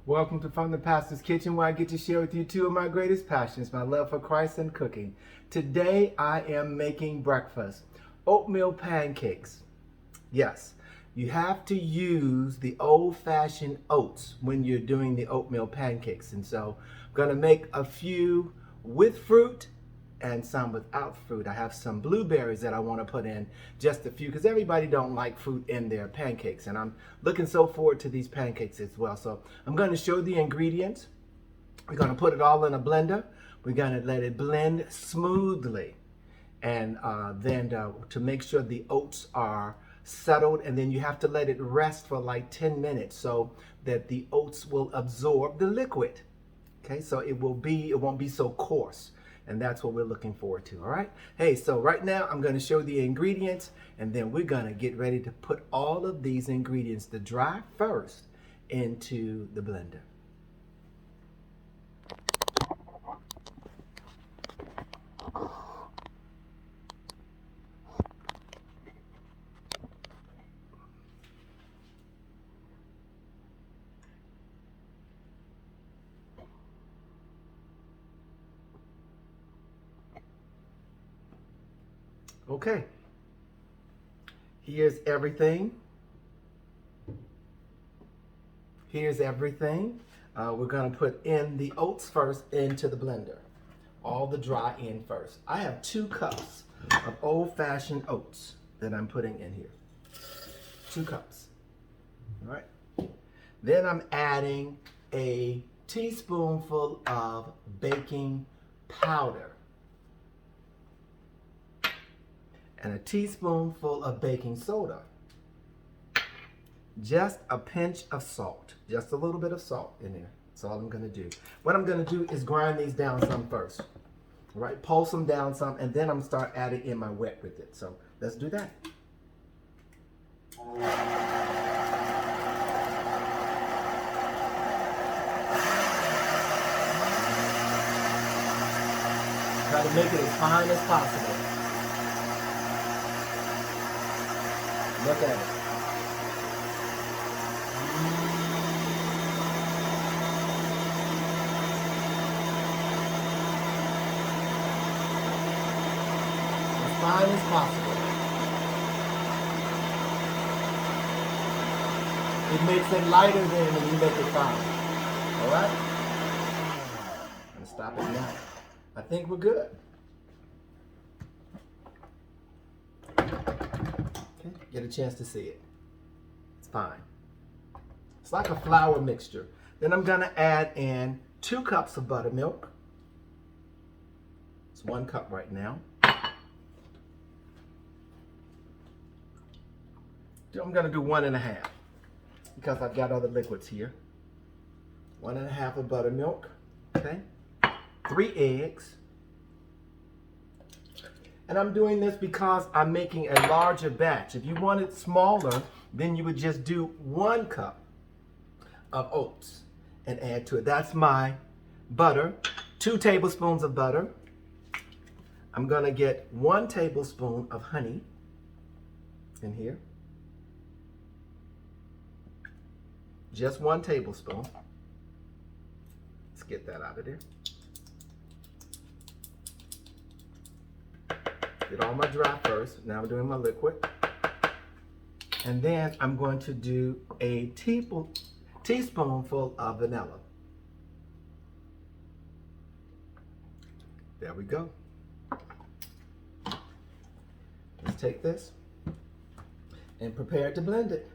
Welcome to From the Pastor's Kitchen, where I get to share with you two of my greatest passions, my love for Christ and cooking. Today I am making breakfast, oatmeal pancakes. Yes, you have to use the Old Fashion Oats when you're doing the oatmeal pancakes. And so I'm going to make a few with fruit and some without fruit. I have some blueberries that I want to put in, just a few, because everybody don't like fruit in their pancakes, and I'm looking so forward to these pancakes as well. So I'm going to show the ingredients. We're going to put it all in a blender. We're going to let it blend smoothly, and then to make sure the oats are settled, and then you have to let it rest for like 10 minutes so that the oats will absorb the liquid. Okay, so it won't be so coarse. And that's what we're looking forward to, all right? Hey, so right now I'm going to show the ingredients, and then we're going to get ready to put all of these ingredients, the dry first, into the blender. Okay, here's everything. Here's everything. We're going to put in the oats first into the blender. All the dry in first. I have 2 cups of Old Fashion Oats that I'm putting in here. 2 cups. All right. Then I'm adding a teaspoonful of baking powder and a teaspoonful of baking soda. Just a pinch of salt, just a little bit of salt in there. That's all I'm going to do. What I'm going to do is grind these down some first. All right, pulse them down some, and then I'm going to start adding in my wet with it. So let's do that. Try to make it as fine as possible. Look at it. As fine as possible. It makes it lighter then when you make it fine. All right? I'm going to stop it now. I think we're good. Okay, get a chance to see it. It's fine. It's like a flour mixture. Then I'm going to add in 2 cups of buttermilk. It's 1 cup right now. I'm going to do 1.5 because I've got other liquids here. 1.5 of buttermilk. Okay. 3 eggs. And I'm doing this because I'm making a larger batch. If you want it smaller, then you would just do 1 cup of oats and add to it. That's my butter, 2 tablespoons of butter. I'm going to get 1 tablespoon of honey in here. Just 1 tablespoon. Let's get that out of there. Get all my dry first. Now I'm doing my liquid. And then I'm going to do a teaspoonful of vanilla. There we go. Let's take this and prepare to blend it.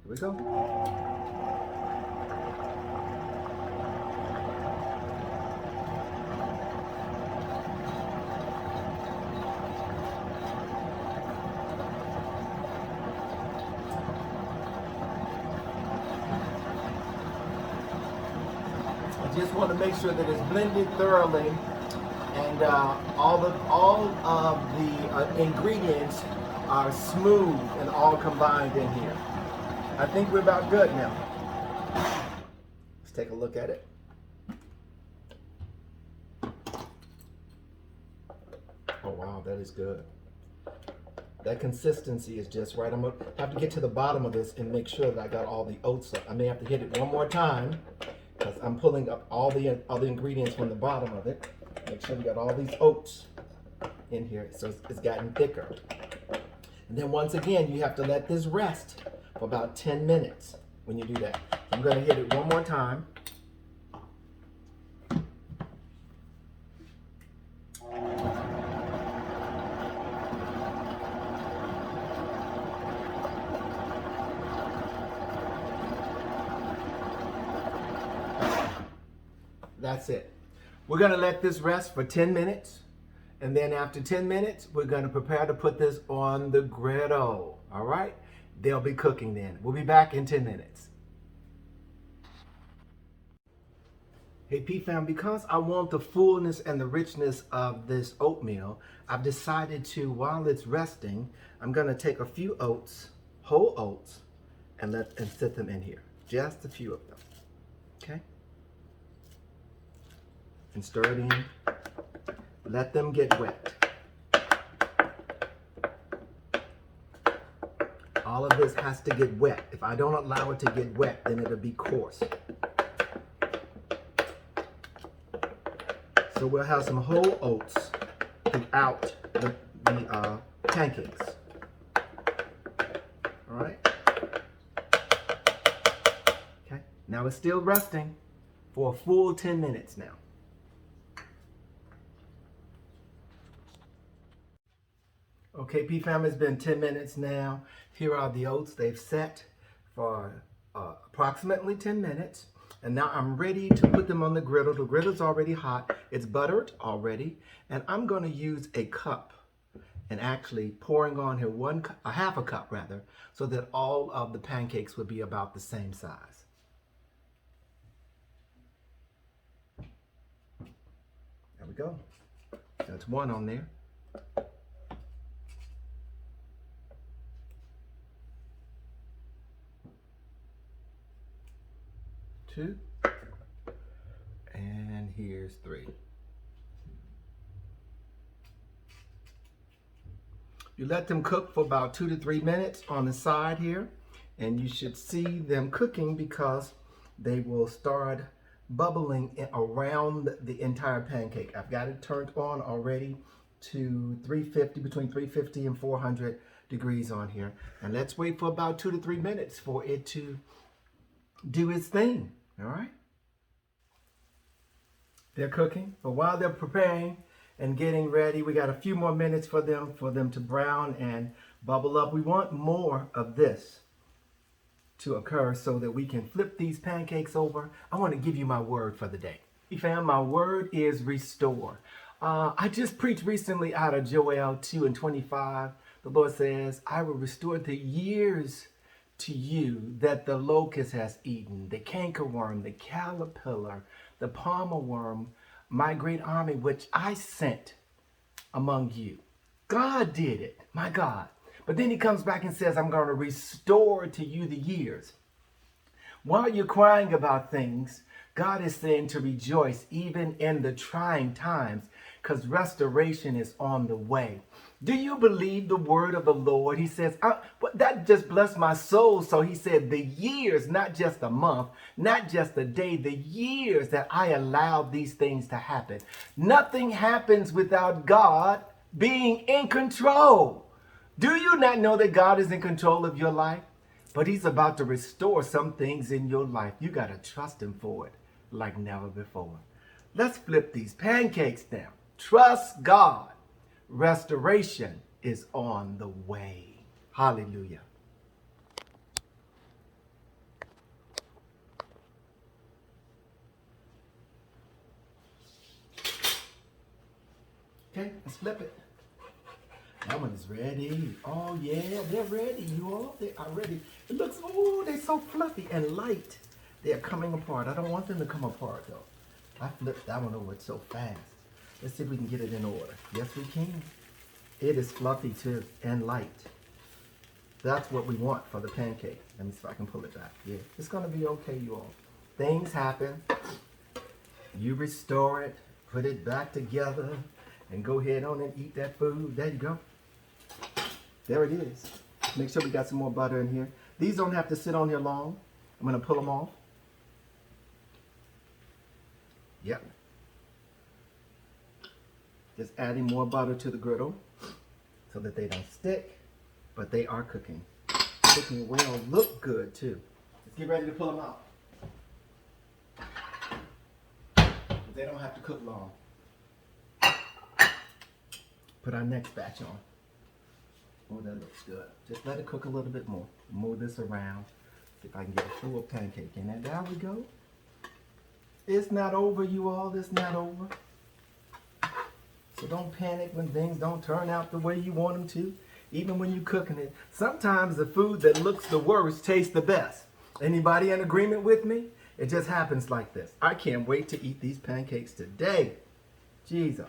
Here we go. I just want to make sure that it's blended thoroughly, and all of the ingredients are smooth and all combined in here. I think we're about good now. Let's take a look at it. Oh wow, that is good. That consistency is just right. I'm gonna have to get to the bottom of this and make sure that I got all the oats up. I may have to hit it one more time because I'm pulling up all the ingredients from the bottom of it. Make sure we got all these oats in here so it's gotten thicker. And then once again, you have to let this rest for about 10 minutes when you do that. I'm gonna hit it one more time. That's it. We're gonna let this rest for 10 minutes. And then after 10 minutes, we're gonna prepare to put this on the griddle, all right? They'll be cooking then. We'll be back in 10 minutes. Hey P-Fam, because I want the fullness and the richness of this oatmeal, I've decided to, while it's resting, I'm gonna take a few oats, whole oats, and sit them in here. Just a few of them, okay? And stir it in. Let them get wet. All of this has to get wet. If I don't allow it to get wet, then it'll be coarse. So we'll have some whole oats throughout the pancakes. All right? Okay, now it's still resting for a full 10 minutes now. Okay, P-Fam, it's been 10 minutes now. Here are the oats. They've set for approximately 10 minutes. And now I'm ready to put them on the griddle. The griddle's already hot. It's buttered already. And I'm going to use a cup and actually pouring on here a half a cup rather, so that all of the pancakes would be about the same size. There we go. That's one on there. Two, and here's three. You let them cook for about 2 to 3 minutes on the side here, and you should see them cooking because they will start bubbling around the entire pancake. I've got it turned on already to 350, between 350 and 400 degrees on here. And let's wait for about 2 to 3 minutes for it to do its thing. All right, they're cooking, but while they're preparing and getting ready, we got a few more minutes for them to brown and bubble up. We want more of this to occur so that we can flip these pancakes over. I want to give you my word for the day. Fam, my word is restore. I just preached recently out of Joel 2:25. The Lord says, I will restore the years to you that the locust has eaten, the cankerworm, the caterpillar, the palmer worm, my great army which I sent among you. God did it, my God. But then he comes back and says, I'm going to restore to you the years. While you're crying about things, God is saying to rejoice even in the trying times, because restoration is on the way. Do you believe the word of the Lord? He says, that just blessed my soul. So he said, the years, not just a month, not just a day, the years that I allowed these things to happen. Nothing happens without God being in control. Do you not know that God is in control of your life? But he's about to restore some things in your life. You got to trust him for it like never before. Let's flip these pancakes down. Trust God. Restoration is on the way. Hallelujah. Okay, let's flip it. That one is ready. Oh yeah, they're ready, you all. They are ready. It looks, oh, they're so fluffy and light. They're coming apart. I don't want them to come apart though. I flipped that one over so fast. Let's see if we can get it in order. Yes, we can. It is fluffy too and light. That's what we want for the pancake. Let me see if I can pull it back. Yeah, it's gonna be okay, you all. Things happen. You restore it, put it back together, and go ahead on and eat that food. There you go. There it is. Make sure we got some more butter in here. These don't have to sit on here long. I'm gonna pull them off. Yep. Just adding more butter to the griddle so that they don't stick, but they are cooking. Cooking well, look good too. Let's get ready to pull them out. They don't have to cook long. Put our next batch on. Oh, that looks good. Just let it cook a little bit more. Move this around. See if I can get a full pancake in there. There we go. It's not over, you all. It's not over. So don't panic when things don't turn out the way you want them to. Even when you're cooking it. Sometimes the food that looks the worst tastes the best. Anybody in agreement with me? It just happens like this. I can't wait to eat these pancakes today. Jesus.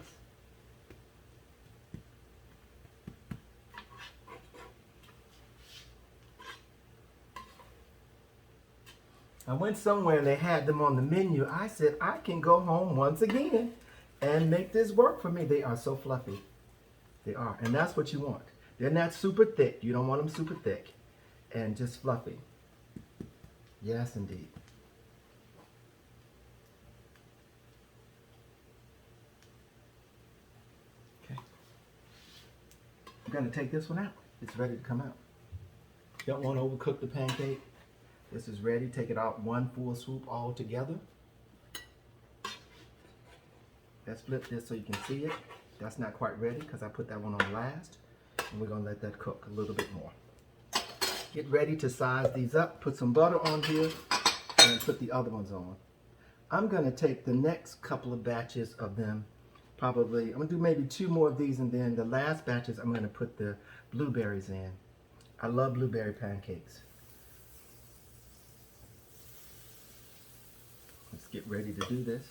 I went somewhere and they had them on the menu. I said, I can go home once again and make this work for me. They are so fluffy. They are. And that's what you want. They're not super thick. You don't want them super thick. And just fluffy. Yes, indeed. Okay. I'm going to take this one out. It's ready to come out. Don't want to overcook the pancake. This is ready. Take it out one full swoop all together. Let's flip this so you can see it. That's not quite ready because I put that one on last. And we're going to let that cook a little bit more. Get ready to size these up. Put some butter on here and put the other ones on. I'm going to take the next couple of batches of them. Probably, I'm going to do maybe 2 more of these, and then the last batches I'm going to put the blueberries in. I love blueberry pancakes. Let's get ready to do this.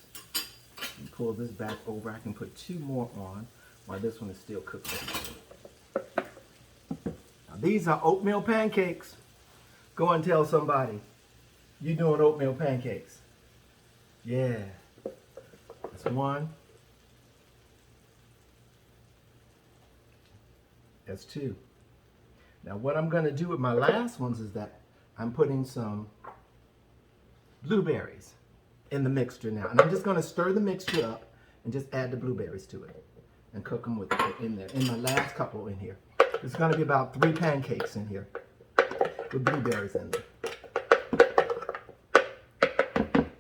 And pull this back over. I can put 2 more on while this one is still cooking. Now, these are oatmeal pancakes. Go and tell somebody you're doing oatmeal pancakes. Yeah. That's 1. That's 2. Now what I'm going to do with my last ones is that I'm putting some blueberries in the mixture now. And I'm just going to stir the mixture up and just add the blueberries to it and cook them with it in there. In my last couple in here. There's going to be about 3 pancakes in here with blueberries in them.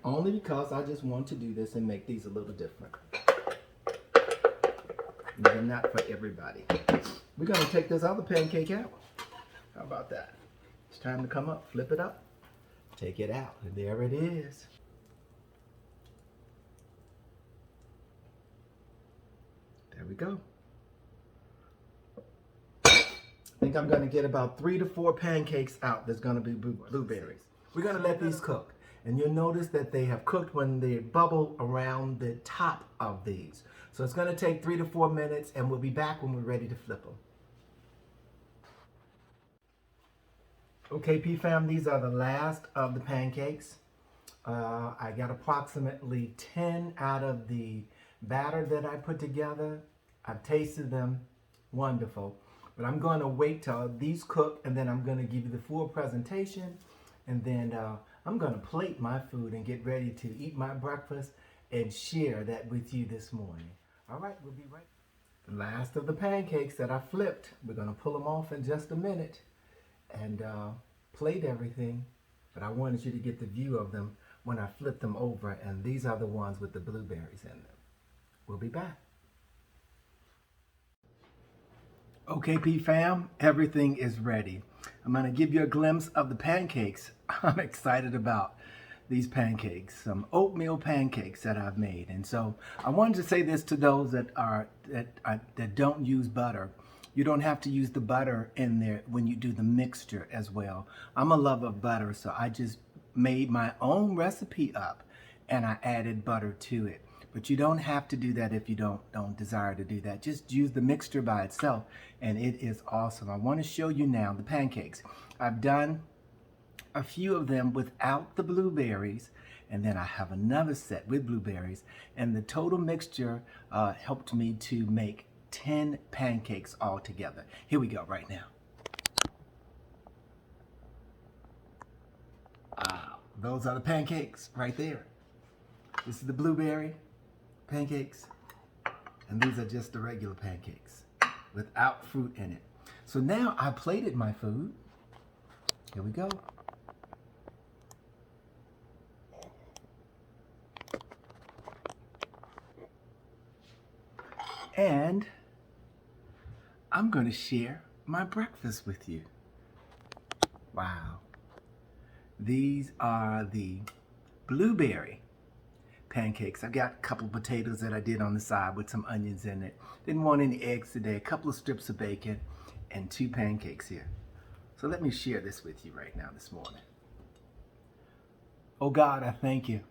Only because I just want to do this and make these a little different. They're not for everybody. We're going to take this other pancake out. How about that? It's time to come up, flip it up, take it out, and there it is. There we go. I think I'm going to get about 3 to 4 pancakes out. There's going to be blueberries. We're going to let these cook. And you'll notice that they have cooked when they bubble around the top of these. So it's going to take 3 to 4 minutes, and we'll be back when we're ready to flip them. Okay, P-Fam, these are the last of the pancakes. I got approximately 10 out of the batter that I put together. I've tasted them. Wonderful. But I'm going to wait till these cook, and then I'm going to give you the full presentation. And then I'm going to plate my food and get ready to eat my breakfast and share that with you this morning. All right, we'll be right back. The last of the pancakes that I flipped. We're going to pull them off in just a minute and plate everything. But I wanted you to get the view of them when I flip them over. And these are the ones with the blueberries in them. We'll be back. Okay, P-Fam, everything is ready. I'm going to give you a glimpse of the pancakes I'm excited about. These pancakes, some oatmeal pancakes that I've made. And so I wanted to say this to those that don't use butter. You don't have to use the butter in there when you do the mixture as well. I'm a lover of butter, so I just made my own recipe up and I added butter to it. But you don't have to do that if you don't desire to do that. Just use the mixture by itself and it is awesome. I want to show you now the pancakes. I've done a few of them without the blueberries, and then I have another set with blueberries, and the total mixture helped me to make 10 pancakes all together. Here we go right now. Those are the pancakes right there. This is the blueberry pancakes, and these are just the regular pancakes without fruit in it. So now I plated my food. Here we go. And I'm going to share my breakfast with you. Wow. These are the blueberry pancakes. I've got a couple potatoes that I did on the side with some onions in it. Didn't want any eggs today. A couple of strips of bacon and 2 pancakes here. So let me share this with you right now this morning. Oh God, I thank you.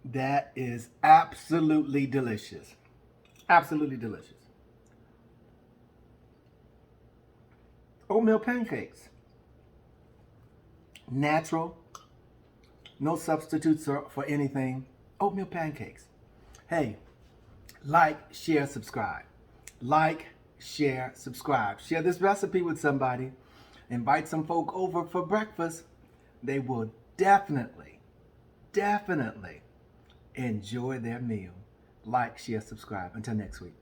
That is absolutely delicious. Absolutely delicious. Oatmeal pancakes. Natural. No substitutes for anything. Oatmeal pancakes. Hey, like, share, subscribe. Like, share, subscribe. Share this recipe with somebody. Invite some folk over for breakfast. They will definitely enjoy their meal. Like, share, subscribe. Until next week.